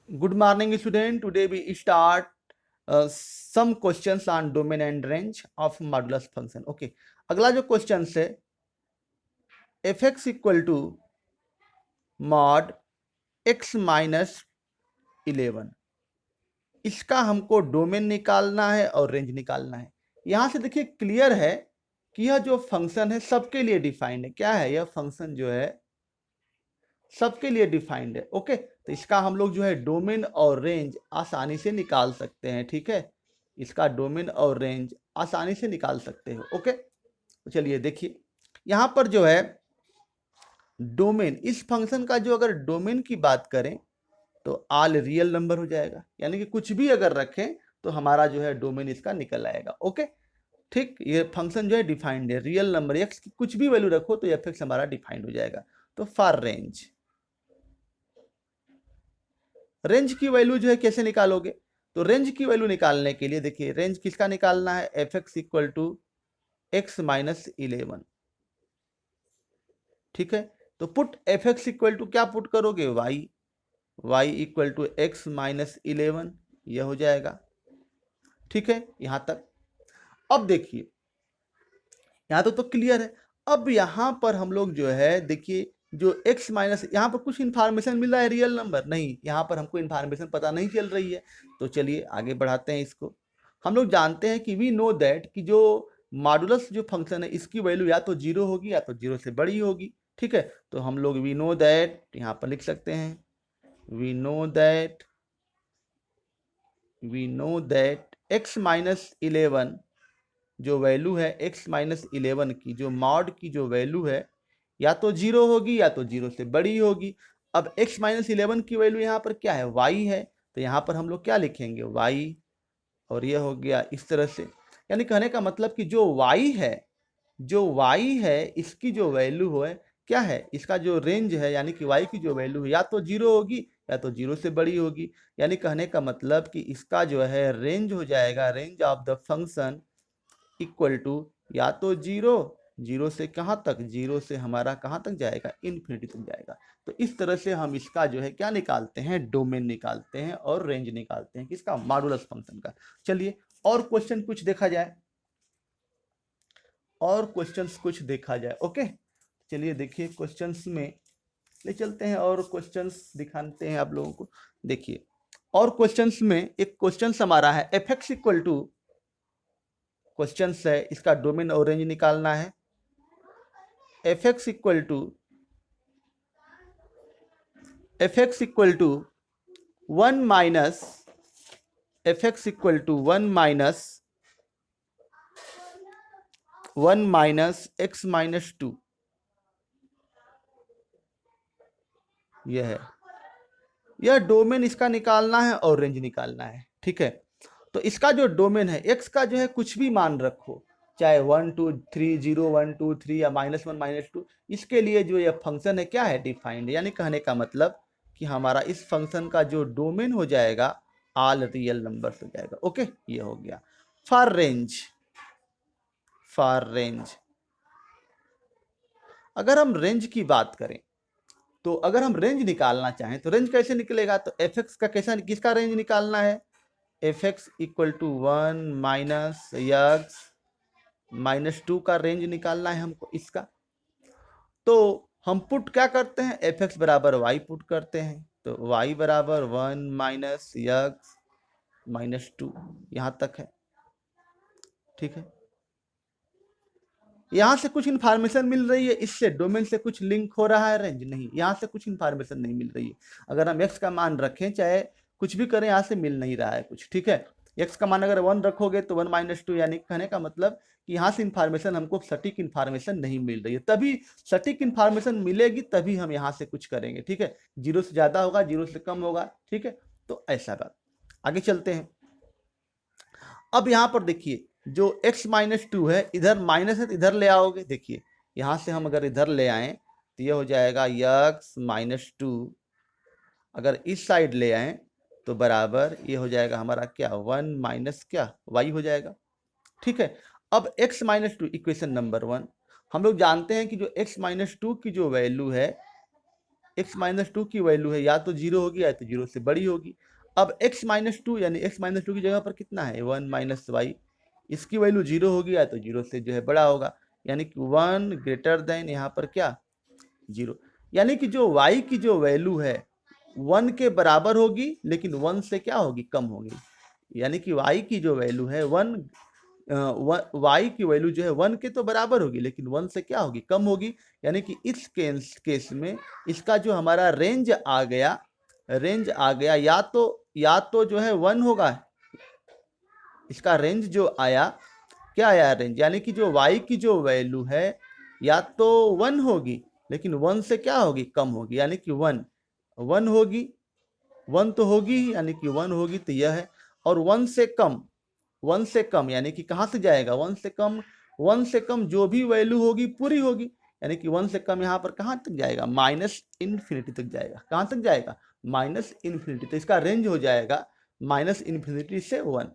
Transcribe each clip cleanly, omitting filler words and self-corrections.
Good morning, student. Today we start some questions on domain and range of modulus function. Okay. अगला जो question है fx equal to mod x minus 11, इसका हमको domain निकालना है और रेंज निकालना है। यहां से देखिए क्लियर है कि यह जो फंक्शन है सबके लिए डिफाइंड है। क्या है यह फंक्शन जो है सबके लिए डिफाइंड है। ओके, तो इसका हम लोग जो है डोमेन और रेंज आसानी से निकाल सकते हैं। ठीक है, इसका डोमेन और रेंज आसानी से निकाल सकते हो। ओके, तो चलिए देखिए यहां पर जो है डोमेन, इस फंक्शन का जो अगर डोमेन की बात करें तो ऑल रियल नंबर हो जाएगा, यानी कि कुछ भी अगर रखें तो हमारा जो है डोमेन इसका निकल आएगा। ओके, ठीक, ये फंक्शन जो है डिफाइंड है, रियल नंबर एक्स की कुछ भी वैल्यू रखो तो एफ एक्स हमारा डिफाइंड हो जाएगा। तो फॉर रेंज, रेंज की वैल्यू जो है कैसे निकालोगे? तो रेंज की वैल्यू निकालने के लिए देखिए रेंज किसका निकालना है, f x equal to x minus 11। ठीक है, तो put f x equal to क्या पुट करोगे, y, y equal to x minus 11, यह हो जाएगा। ठीक है, यहां तक। अब देखिए यहां तो क्लियर है। अब यहां पर हम लोग जो है देखिए जो x माइनस, यहाँ पर कुछ इन्फॉर्मेशन मिल रहा है, रियल नंबर नहीं, यहाँ पर हमको इन्फॉर्मेशन पता नहीं चल रही है। तो चलिए आगे बढ़ाते हैं इसको। हम लोग जानते हैं कि वी नो दैट कि जो मॉडुलस जो फंक्शन है इसकी वैल्यू या तो जीरो होगी या तो जीरो से बड़ी होगी। ठीक है, तो हम लोग वी नो दैट यहाँ पर लिख सकते हैं, we know that x minus 11 जो वैल्यू है x माइनस 11 की, जो मॉड की जो वैल्यू है या तो जीरो होगी या तो जीरो से बड़ी होगी। अब x माइनस 11 की वैल्यू यहाँ पर क्या है, y है, तो यहाँ पर हम लोग क्या लिखेंगे, y, और ये हो गया इस तरह से। यानी कहने का मतलब कि जो y है इसकी जो वैल्यू है क्या है, इसका जो रेंज है यानी कि y की जो वैल्यू है या तो जीरो होगी या तो जीरो से बड़ी होगी। यानी कहने का मतलब कि इसका जो है रेंज हो जाएगा, range of the function equal to या तो जीरो, जीरो से कहाँ तक, जीरो से हमारा कहाँ तक जाएगा, इन्फिनिटी तक जाएगा। तो इस तरह से हम इसका जो है क्या निकालते हैं, डोमेन निकालते हैं और रेंज निकालते हैं किसका, मॉडुलस फंक्शन का। चलिए और क्वेश्चन कुछ देखा जाए, और क्वेश्चंस कुछ देखा जाए। ओके, चलिए देखिए क्वेश्चंस में ले चलते हैं और क्वेश्चंस दिखाते हैं आप लोगों को। देखिए और क्वेश्चंस में एक क्वेश्चन हमारा है f x equal to, question है इसका डोमेन और रेंज निकालना है। F x equal to one minus one minus x minus 2, यह है, यह डोमेन इसका निकालना है और रेंज निकालना है। ठीक है, तो इसका जो डोमेन है एक्स का जो है कुछ भी मान रखो, चाहे 1 2 3 0 1 2 3 या -1 -2, इसके लिए जो यह फंक्शन है क्या है, डिफाइंड। यानी कहने का मतलब कि हमारा इस फंक्शन का जो डोमेन हो जाएगा ऑल रियल नंबर्स हो जाएगा। ओके, ये हो गया। फॉर रेंज अगर हम रेंज की बात करें तो अगर हम रेंज निकालना चाहें तो रेंज कैसे निकलेगा, तो एफ एक्स का कैसा, किसका रेंज निकालना है, f x equal to 1 minus x minus 2 का रेंज निकालना है हमको इसका। तो हम पुट क्या करते हैं, एफ एक्स बराबर वाई पुट करते हैं, तो वाई बराबर 1 माइनस एक्स माइनस 2, यहाँ तक है। ठीक है, यहाँ से कुछ इन्फॉर्मेशन मिल रही है, इससे डोमेन से कुछ लिंक हो रहा है, रेंज नहीं, यहाँ से कुछ इन्फॉर्मेशन नहीं मिल रही है। अगर हम एक्स का मान रखें चाहे कुछ भी करें, यहाँ से मिल नहीं रहा है कुछ। ठीक है, एक्स का मान अगर 1 रखोगे तो 1 माइनस 2, यानी कहने का मतलब कि यहाँ से इन्फॉर्मेशन हमको सटीक इन्फॉर्मेशन नहीं मिल रही है। तभी सटीक इन्फॉर्मेशन मिलेगी तभी हम यहाँ से कुछ करेंगे। ठीक है, जीरो से ज़्यादा होगा, जीरो से कम होगा। ठीक है, तो ऐसा बात। आगे चलते हैं। अब यहाँ पर देखिए जो x माइनस 2 है, इधर माइनस है तो इधर ले आओगे। देखिए यहाँ से हम अगर इधर ले आए तो ये हो जाएगा x माइनस 2, अगर इस साइड ले आए तो बराबर ये हो जाएगा हमारा क्या, 1 माइनस क्या, y हो जाएगा। ठीक है, अब x माइनस 2 इक्वेशन नंबर 1, हम लोग जानते हैं कि जो x माइनस 2 की जो वैल्यू है x माइनस टू की वैल्यू है या तो जीरो होगी या तो जीरो से बड़ी होगी। अब x माइनस टू यानी x माइनस टू की जगह पर कितना है 1 माइनस वाई, इसकी वैल्यू जीरो होगी या तो जीरो से जो है बड़ा होगा, यानी कि 1 ग्रेटर देन यहाँ पर क्या जीरो, यानी कि जो y की जो वैल्यू है 1 के बराबर होगी लेकिन 1 से क्या होगी कम होगी, यानी कि y की जो वैल्यू है y की वैल्यू जो है 1 के तो बराबर होगी लेकिन 1 से क्या होगी कम होगी, यानी कि इस केस में इसका जो हमारा रेंज आ गया या तो जो है 1 होगा, इसका रेंज जो आया क्या आया रेंज, यानी कि जो y की जो वैल्यू है या तो 1 होगी लेकिन 1 से क्या होगी कम होगी, यानी कि 1 होगी, 1 तो होगी ही, यानी कि 1 होगी तो यह है, और 1 से कम यानी कि कहाँ से जाएगा 1 से कम जो भी वैल्यू होगी पूरी होगी, यानी कि 1 से कम यहाँ पर कहाँ तक जाएगा माइनस इन्फिनिटी तक जाएगा, कहाँ तक जाएगा माइनस इन्फिनिटी, तो इसका रेंज हो जाएगा माइनस इन्फिनिटी से 1,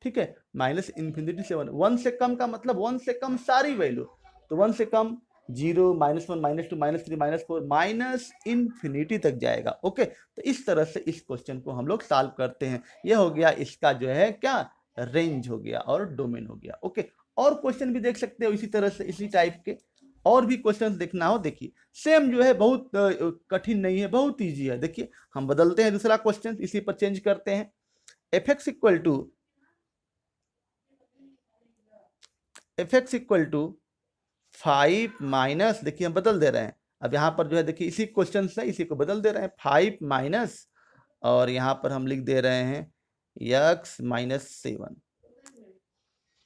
ठीक है, माइनस इन्फिनिटी से 1 से कम का मतलब 1 से कम सारी वैल्यू, तो 1 से कम 0 -1 -2 -3 -4 माइनस इन्फिनिटी तक जाएगा। ओके, तो इस तरह से इस क्वेश्चन को हम लोग सॉल्व करते हैं। यह हो गया इसका जो है क्या रेंज हो गया और डोमेन हो गया। ओके, और क्वेश्चन भी देख सकते हो इसी तरह से, इसी टाइप के और भी क्वेश्चन देखना हो, देखिए सेम जो है बहुत कठिन नहीं है, बहुत ईजी है। देखिए हम बदलते हैं दूसरा क्वेश्चन, इसी पर चेंज करते हैं। F x equal to 5 minus, देखिए हम बदल दे रहे हैं, अब यहाँ पर जो है देखिए इसी क्वेश्चन से इसी को बदल दे रहे हैं, 5 माइनस और यहाँ पर हम लिख दे रहे हैं x माइनस 7,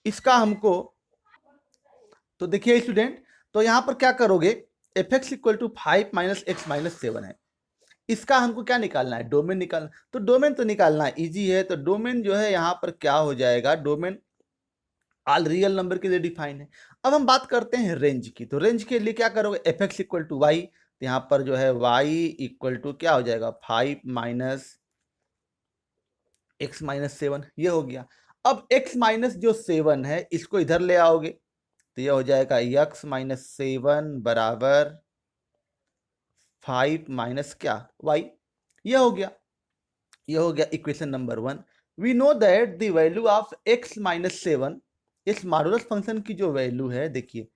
इसका हमको, तो देखिए स्टूडेंट, तो यहाँ पर क्या करोगे, f x equal to 5 minus x minus 7 है, इसका हमको क्या निकालना है डोमेन निकालना, तो डोमेन तो निकालना इजी है, तो डोमेन जो है यहाँ पर क्या हो जाएगा, डोमेन ऑल रियल नंबर के लिए डिफाइन है। अब हम बात करते हैं रेंज की, तो रेंज के लिए क्या करोगे, f x equal to y, तो यहाँ पर जो है वाई इक्वल टू क्या हो जाएगा 5 माइनस एक्स माइनस 7, ये हो गया। अब x माइनस जो 7 है इसको इधर ले आओगे तो ये हो जाएगा x माइनस 7 बराबर 5 माइनस क्या y, ये हो गया, ये हो गया equation number 1। We know that the value of x minus 7, इस मॉडुलस फंक्शन की जो वैल्यू है, देखिए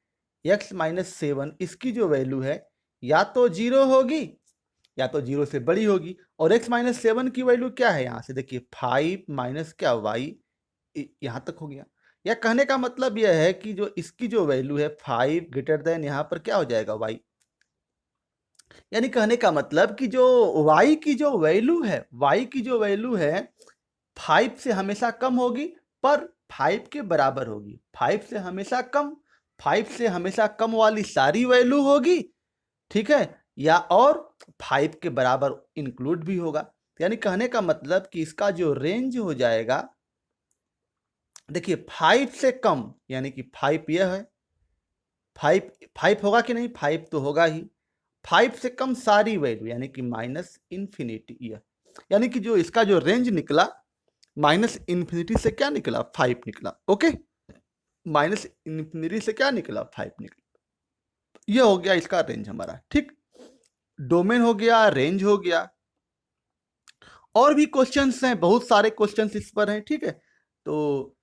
x माइनस 7 इसकी जो वैल्यू है या तो 0 होगी या तो 0 से बड़ी होगी, और x माइनस 7 की वैल्यू क्या है, यहाँ से देखिए 5 माइनस क्या y, यहाँ तक हो गया। या कहने का मतलब यह है कि जो इसकी जो वैल्यू है 5 ग्रेटर देन यहाँ पर क्या हो जाएगा y, यानी कहने का मतलब कि जो y की जो वैल्यू है, y की जो वैल्यू है 5 से हमेशा कम होगी पर 5 के बराबर होगी, 5 से हमेशा कम, 5 से हमेशा कम वाली सारी वैल्यू होगी, ठीक है, या और 5 के बराबर इंक्लूड भी होगा, यानी कहने का मतलब कि इसका जो रेंज हो जाएगा, देखिए 5 से कम यानी कि 5 यह है, 5 होगा कि नहीं, 5 तो होगा ही, 5 से कम सारी वैल्यू यानी कि माइनस इन्फिनिटी, यह यानी कि जो इसका जो रेंज निकला माइनस इन्फिनिटी से क्या निकला 5 निकला। ओके, माइनस इन्फिनिटी से क्या निकला 5 निकला, यह हो गया इसका रेंज हमारा, ठीक, डोमेन हो गया, रेंज हो गया। और भी क्वेश्चंस हैं, बहुत सारे क्वेश्चंस इस पर हैं, ठीक है, तो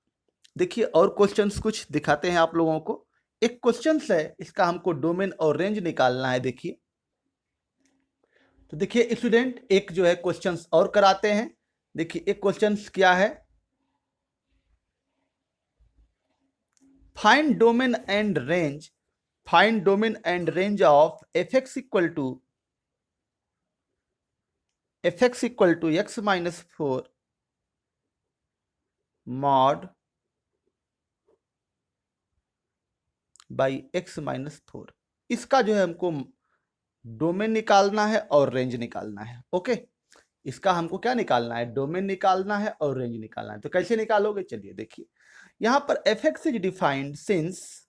देखिए और क्वेश्चंस कुछ दिखाते हैं आप लोगों को। एक क्वेश्चन है इसका हमको डोमेन और रेंज निकालना है, देखिए, तो देखिए स्टूडेंट एक जो है क्वेश्चंस और कराते हैं। देखिए एक क्वेश्चंस क्या है, find domain and range, find domain and range of f x equal to x minus 4 mod by x minus 4, इसका जो है हमको डोमेन निकालना है और रेंज निकालना है। ओके, इसका हमको क्या निकालना है, डोमेन निकालना है और रेंज निकालना है। तो कैसे निकालोगे, चलिए देखिए, यहां पर f x is defined since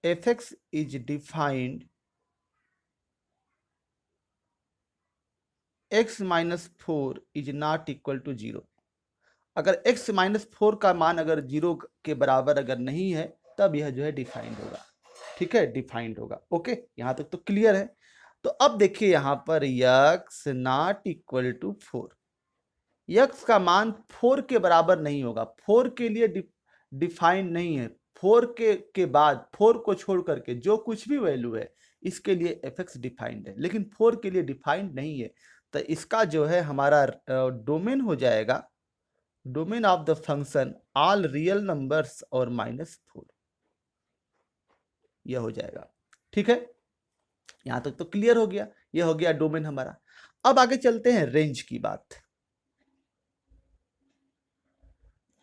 f x is defined x minus 4 is not equal to 0, अगर x माइनस 4 का मान अगर 0 के बराबर अगर नहीं है तब यह जो है डिफाइंड होगा। ठीक है, डिफाइंड होगा। ओके, यहां तक तो क्लियर है। तो अब देखिए यहां पर x not equal to 4, x का मान 4 के बराबर नहीं होगा, 4 के लिए डिफाइंड नहीं है। 4 के बाद 4 को छोड़ करके जो कुछ भी वैल्यू है इसके लिए एफ एक्स डिफाइंड है, लेकिन 4 के लिए डिफाइंड नहीं है। तो इसका जो है हमारा डोमेन हो जाएगा, domain of the function all real numbers और -4, यह हो जाएगा। ठीक है, यहां तक तो क्लियर हो गया, यह हो गया डोमेन हमारा। अब आगे चलते हैं रेंज की बात।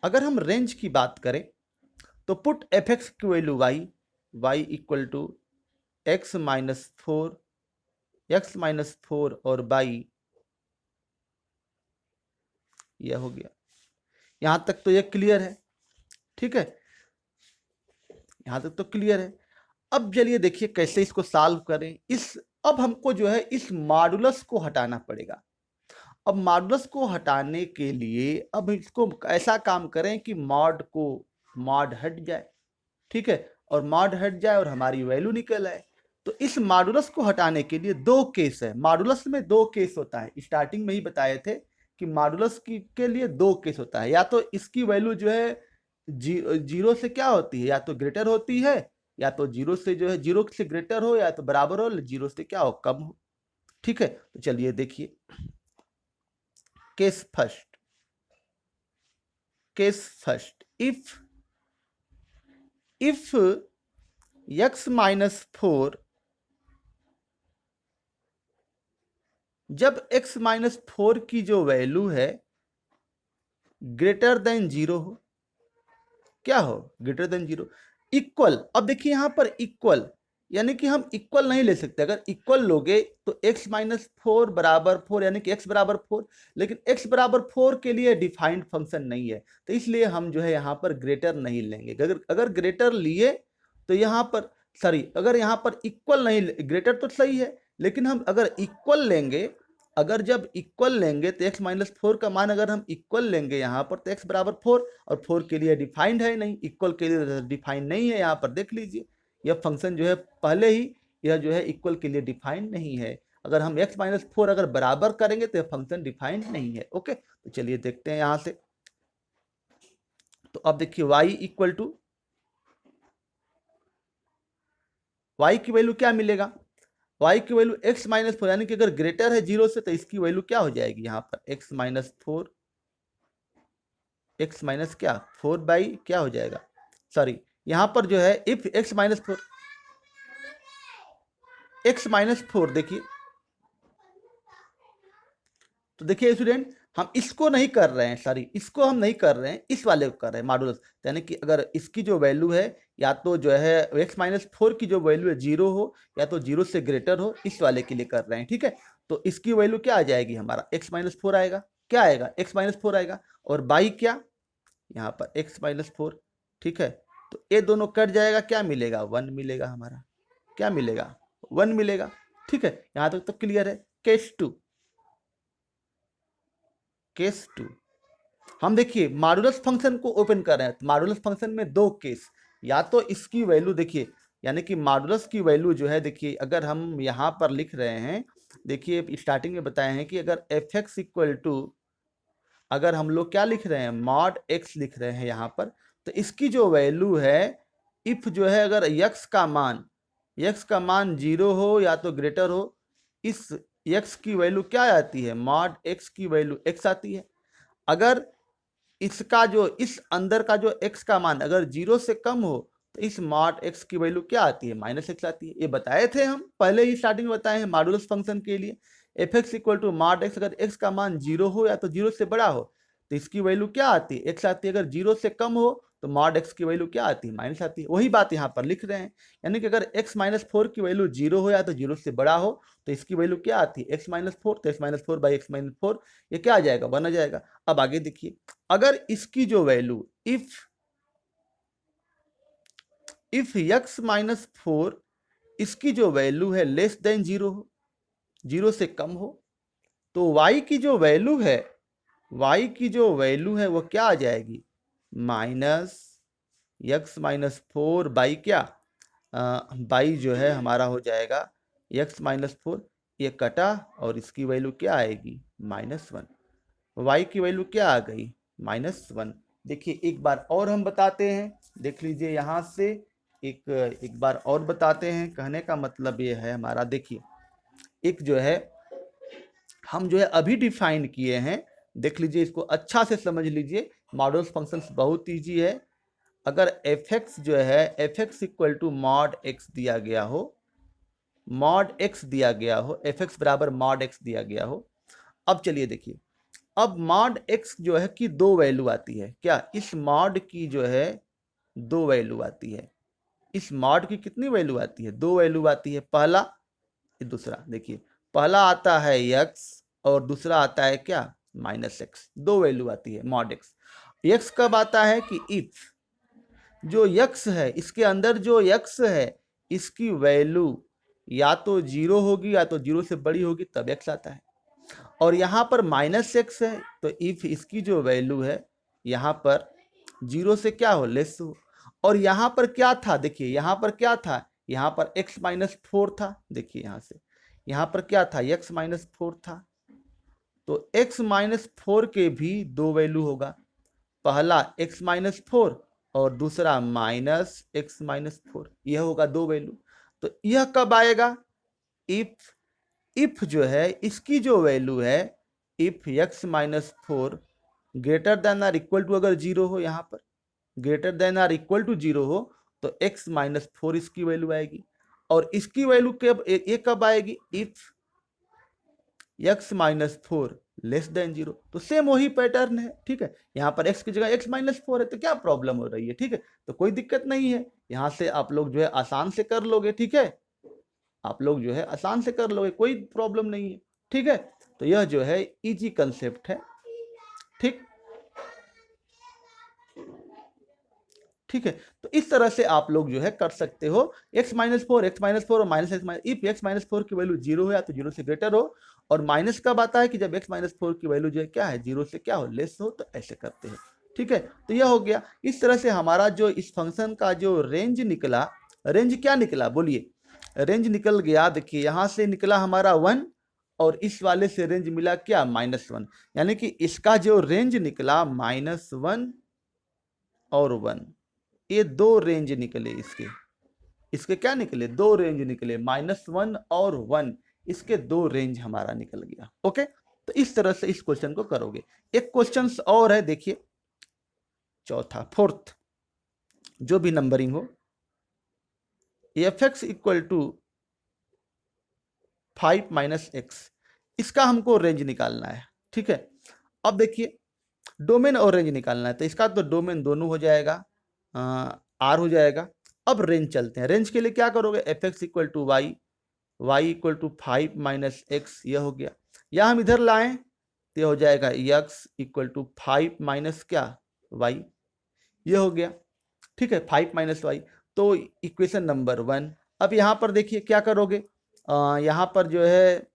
अगर हम रेंज की बात करें तो पुट एफ एक्स की value y equal to x minus four और बाई, यह हो गया। यहां तक तो यह क्लियर है। ठीक है, यहां तक तो क्लियर है। अब चलिए देखिए कैसे इसको सॉल्व करें। अब हमको जो है इस मॉडुलस को हटाना पड़ेगा। अब मॉडुलस को हटाने के लिए अब इसको ऐसा काम करें कि मॉड हट जाए। ठीक है, और मॉड हट जाए और हमारी वैल्यू निकल आए। तो इस मॉडुलस को हटाने के लिए दो केस है। मॉडुलस में दो केस होता है, स्टार्टिंग में ही बताए थे कि मॉडुलस के लिए दो केस होता है। या तो इसकी वैल्यू जो है जीरो से क्या होती है, या तो ग्रेटर होती है, या तो जीरो से जो है जीरो से ग्रेटर हो, या तो बराबर हो, जीरो से क्या हो, कम हो। ठीक है, तो चलिए देखिए केस फर्स्ट, इफ x -4, जब x -4 की जो वैल्यू है ग्रेटर देन जीरो हो, क्या हो, ग्रेटर देन जीरो, इक्वल। अब देखिए यहां पर इक्वल यानी कि हम इक्वल नहीं ले सकते। अगर इक्वल लोगे तो x -4 बराबर 4 यानी कि x बराबर 4, लेकिन x बराबर 4 के लिए डिफाइंड फंक्शन नहीं है, तो इसलिए हम जो है यहां पर ग्रेटर नहीं लेंगे। अगर ग्रेटर लिए तो यहां पर अगर यहां पर इक्वल नहीं, ग्रेटर तो सही है, लेकिन हम अगर इक्वल लेंगे, अगर जब इक्वल लेंगे तो x -4 का मान अगर हम इक्वल लेंगे यहाँ पर तो x बराबर 4, और 4 के लिए डिफाइंड है नहीं, इक्वल के लिए डिफाइंड नहीं है। यहाँ पर देख लीजिए यह फंक्शन जो है पहले ही यह जो है इक्वल के लिए डिफाइंड नहीं है। अगर हम x -4 अगर बराबर करेंगे तो यह फंक्शन डिफाइंड नहीं है। ओके, तो चलिए देखते हैं यहाँ से। तो अब देखिए y इक्वल टू, y की वैल्यू क्या मिलेगा, y की वैल्यू x -4 यानी कि अगर ग्रेटर है जीरो से तो इसकी वैल्यू क्या हो जाएगी यहाँ पर x -4, x माइनस क्या 4 बाई क्या हो जाएगा, सॉरी यहाँ पर जो है इफ x -4 देखिए, तो देखिए स्टूडेंट हम इसको नहीं कर रहे हैं, सॉरी इसको हम नहीं कर रहे हैं, इस वाले को कर रहे हैं मॉडुलस। यानी कि अगर इसकी जो वैल्यू है या तो जो है x -4 की जो वैल्यू है जीरो हो, या तो जीरो से ग्रेटर हो, इस वाले के लिए कर रहे हैं। ठीक है, तो इसकी वैल्यू क्या आ जाएगी, हमारा x -4 आएगा, क्या आएगा, x -4 आएगा, और बाई क्या यहाँ पर x -4। ठीक है, तो ये दोनों कट जाएगा, क्या मिलेगा, 1 मिलेगा, हमारा क्या मिलेगा, 1 मिलेगा। ठीक है, यहां तक तो क्लियर है। केस टू हम देखिए मॉडुलस फंक्शन को ओपन कर रहे हैं। तो मॉडुलस फंक्शन में दो केस, या तो इसकी वैल्यू देखिए, यानी कि मॉडुलस की वैल्यू जो है देखिए, अगर हम यहाँ पर लिख रहे हैं, देखिए स्टार्टिंग में बताए हैं कि अगर एफ एक्स इक्वल टू, अगर हम लोग क्या लिख रहे हैं, मॉड एक्स लिख रहे हैं यहाँ पर, तो इसकी जो वैल्यू है, इफ जो है अगर यक्स का मान जीरो हो या तो ग्रेटर हो, इस यक्स की वैल्यू क्या आती है, मॉड एक्स की वैल्यू एक्स आती है। अगर इसका जो इस अंदर का जो एक्स का मान अगर जीरो से कम हो तो इस मॉड एक्स की वैल्यू क्या आती है, -x आती है। ये बताए थे हम पहले ही स्टार्टिंग में बताए हैं मॉडुलस फंक्शन के लिए, f x equal to mod x, अगर एक्स का मान जीरो हो या तो जीरो से बड़ा हो तो इसकी वैल्यू क्या आती है, एक्स आती है। अगर जीरो से कम हो तो मॉड एक्स की वैल्यू क्या आती है, माइनस आती है। वही बात यहाँ पर लिख रहे हैं, यानी कि अगर x -4 की वैल्यू जीरो हो या तो जीरो से बड़ा हो तो इसकी वैल्यू क्या आती है, x -4, तो x -4 बाई x -4 ये क्या आ जाएगा, 1 आ जाएगा। अब आगे देखिए, अगर इसकी जो वैल्यू इफ x -4 इसकी जो वैल्यू है लेस देन जीरो हो, जीरो से कम हो, तो y की जो वैल्यू है वो क्या आ जाएगी, -x -4 बाई क्या, बाई जो है हमारा हो जाएगा x-4, ये कटा और इसकी वैल्यू क्या आएगी -1, y की वैल्यू क्या आ गई -1। देखिए एक बार और हम बताते हैं, देख लीजिए यहाँ से एक बार और बताते हैं। कहने का मतलब ये है हमारा, देखिए एक जो है हम जो है अभी डिफाइन किए हैं, देख लीजिए इसको अच्छा से समझ लीजिए। मॉडुलस फंक्शंस बहुत ईजी है। अगर f(x) जो है f(x) equal to mod x दिया गया हो, मॉड x दिया गया हो, f(x) बराबर मॉड x दिया गया हो। अब चलिए देखिए, अब मॉड x जो है कि दो वैल्यू आती है क्या, इस मॉड की जो है दो वैल्यू आती है। इस मॉड की कितनी वैल्यू आती है, दो वैल्यू आती है। पहला दूसरा, देखिए पहला आता है x और दूसरा आता है क्या -x, दो वैल्यू आती है मॉड x। x कब आता है कि इफ जो x है इसके अंदर जो x है इसकी वैल्यू या तो 0 होगी या तो 0 से बड़ी होगी, तब x आता है। और यहाँ पर -x है तो इफ इसकी जो वैल्यू है यहाँ पर 0 से क्या हो, लेस हो। और यहाँ पर क्या था, देखिए यहाँ पर क्या था, यहाँ पर x-4 था। देखिए यहाँ से यहाँ पर क्या था, x-4 था। तो x-4 के भी दो वैल्यू होगा, पहला x-4 और दूसरा -x-4, यह होगा दो वैल्यू। तो यह कब आएगा, इफ जो है इसकी जो वैल्यू है if x-4 greater than or equal to, अगर 0 हो, यहाँ पर greater than or equal to 0 हो तो x-4 इसकी वैल्यू आएगी। और इसकी वैल्यू कब आएगी, इफ x-4 लेस देन 0। तो सेम वही पैटर्न है, ठीक है। यहाँ पर x की जगह x-4 है तो क्या प्रॉब्लम हो रही है, ठीक है। तो कोई दिक्कत नहीं है, यहाँ से आप लोग जो है आसान से कर लोगे, ठीक है। आप लोग जो है आसान से कर लोगे, कोई प्रॉब्लम नहीं है, ठीक है। तो यह जो है इजी कंसेप्ट है, ठीक ठीक है। तो इस तरह से आप लोग जो है कर सकते हो। x-4 और -x-, इफ x-4 की वैल्यू 0 हो या तो 0 से ग्रेटर हो, और माइनस कब आता है कि जब x-4 की वैल्यू जो है क्या है, 0 से क्या हो, लेस हो। तो ऐसे करते हैं, ठीक है। तो यह हो गया। इस तरह से हमारा जो इस फंक्शन का जो रेंज निकला, रेंज क्या निकला बोलिए, रेंज निकल गया। देखिए यहाँ से निकला हमारा 1 और इस वाले से रेंज मिला क्या, -1। यानी कि इसका जो रेंज निकला -1 और 1, ये दो रेंज निकले इसके क्या निकले, दो रेंज निकले, -1 और 1, इसके दो रेंज हमारा निकल गया। ओके, तो इस तरह से इस क्वेश्चन को करोगे। एक क्वेश्चन और है, देखिए चौथा, फोर्थ, जो भी नंबरिंग हो, f(x) इक्वल टू 5 - x, इसका हमको रेंज निकालना है, ठीक है। अब देखिए डोमेन और रेंज निकालना है, तो इसका तो डोमेन दोनों हो जाएगा, r हो जाएगा। अब रेंज चलते हैं, रेंज के लिए क्या करोगे, f(x) equal to y, y equal to 5 - x, यह हो गया। या हम इधर लाएं तो यह हो जाएगा x इक्वल टू 5 माइनस क्या, y, यह हो गया, ठीक है, 5 - y। तो इक्वेशन नंबर 1। अब यहाँ पर देखिए क्या करोगे, यहाँ पर जो है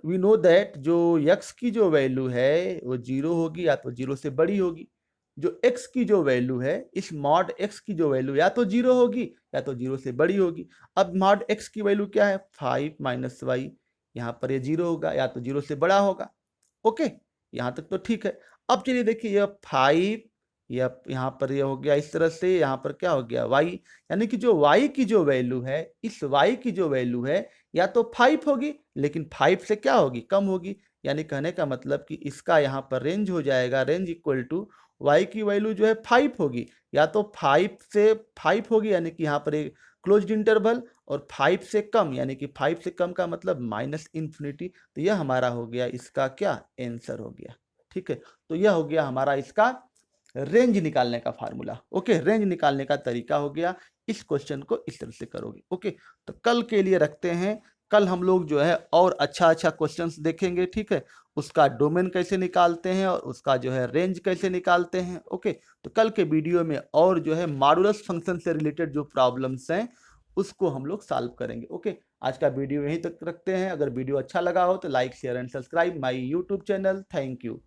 वी नो दैट जो x की जो वैल्यू है वो 0 होगी या तो 0 से बड़ी होगी। जो x की जो वैल्यू है, इस मॉड x की जो वैल्यू या तो 0 होगी या तो 0 से बड़ी होगी। अब मॉड x की वैल्यू क्या है, 5 - y, यहाँ पर ये 0 होगा या तो 0 से बड़ा होगा। ओके, यहाँ तक तो ठीक है। अब चलिए देखिए यह 5, या यहाँ पर यह हो गया इस तरह से, यहाँ पर क्या हो गया y, यानी कि जो y की जो वैल्यू है, इस y की जो वैल्यू है या तो 5 होगी, लेकिन 5 से क्या होगी, कम होगी। यानी कहने का मतलब कि इसका यहाँ पर रेंज हो जाएगा, रेंज इक्वल टू y की वैल्यू जो है 5 होगी, या तो 5 से 5 होगी, यानी कि यहाँ पर एक क्लोज्ड इंटरवल, और 5 से कम, यानी कि 5 से कम का मतलब -∞। तो यह हमारा हो गया इसका क्या, आंसर हो गया, ठीक है। तो यह हो गया हमारा इसका रेंज निकालने का फार्मूला। ओके, रेंज निकालने का तरीका हो गया। इस क्वेश्चन को इस तरह से करोगे। ओके, तो कल के लिए रखते हैं, कल हम लोग जो है और अच्छा क्वेश्चंस देखेंगे, ठीक है। उसका डोमेन कैसे निकालते हैं और उसका जो है रेंज कैसे निकालते हैं। ओके, तो कल के वीडियो में और जो है मॉडुलस फंक्शन से रिलेटेड जो प्रॉब्लम्स हैं उसको हम लोग सॉल्व करेंगे। ओके, आज का वीडियो यहीं तक रखते हैं। अगर वीडियो अच्छा लगा हो तो like, share and subscribe my YouTube channel. Thank you.